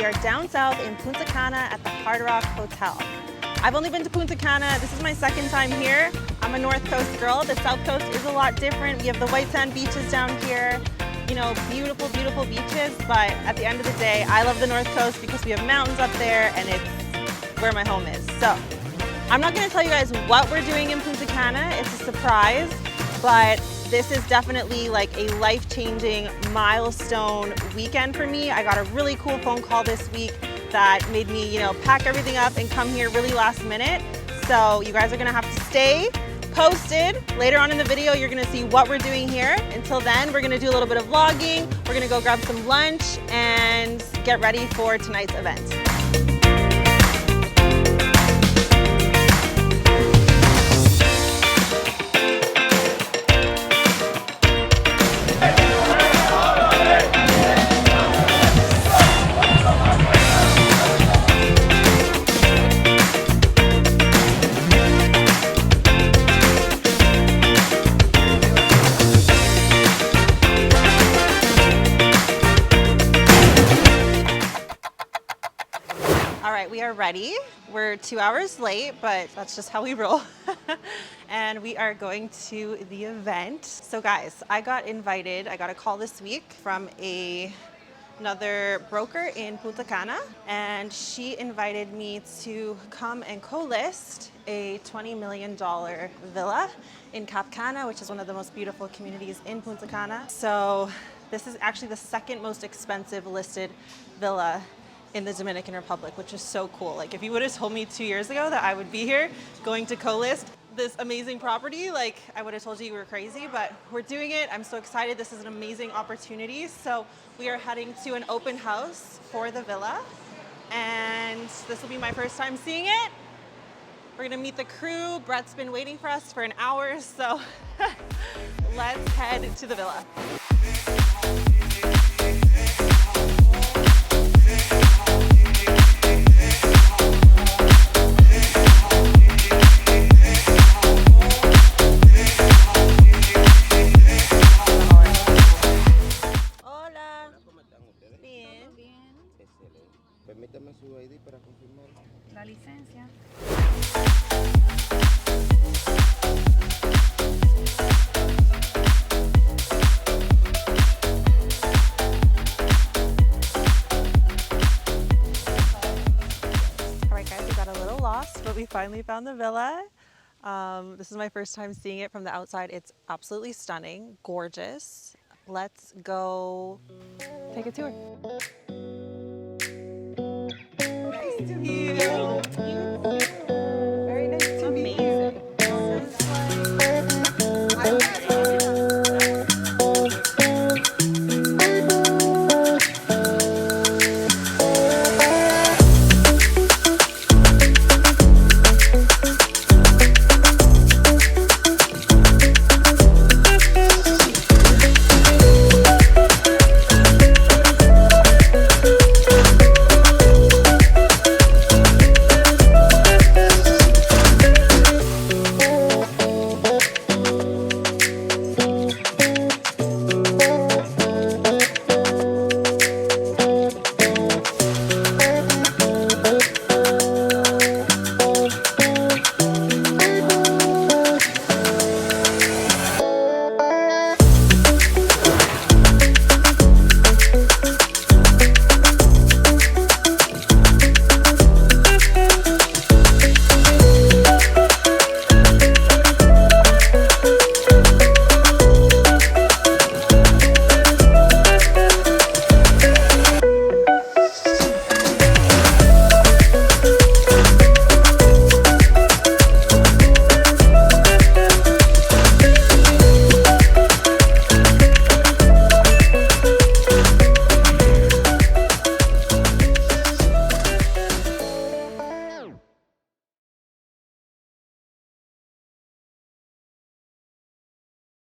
we are down south in Punta Cana at the Hard Rock Hotel. I've only been to Punta Cana. This is my second time here. I'm a North Coast girl. The South Coast is a lot different. We have the white sand beaches down here. You know, beautiful, beautiful beaches. But at the end of the day, I love the North Coast because we have mountains up there and it's where my home is. So I'm not going to tell you guys what we're doing in Punta Cana. It's a surprise, but this is definitely like a life-changing milestone weekend for me. I got a really cool phone call this week that made me, you know, pack everything up and come here really last minute. So you guys are gonna have to stay posted. Later on in the video, you're gonna see what we're doing here. Until then, we're gonna do a little bit of vlogging. We're gonna go grab some lunch and get ready for tonight's event. We are ready. We're 2 hours late, but that's just how we roll. And we are going to the event. So guys, I got invited. I got a call this week from another broker in Punta Cana, and she invited me to come and co-list a $20 million villa in Cap Cana, which is one of the most beautiful communities in Punta Cana. So this is actually the second most expensive listed villa in the Dominican Republic, which is so cool. Like if you would have told me 2 years ago that I would be here going to co-list this amazing property, like I would have told you were crazy, but we're doing it. I'm so excited. This is an amazing opportunity. So we are heading to an open house for the villa, and this will be my first time seeing it. We're gonna meet the crew. Brett's been waiting for us for an hour, so let's head to the villa. Permítame su ID para confirmar. La licencia. All right, guys, we got a little lost, but we finally found the villa. This is my first time seeing it from the outside. It's absolutely stunning, gorgeous. Let's go take a tour.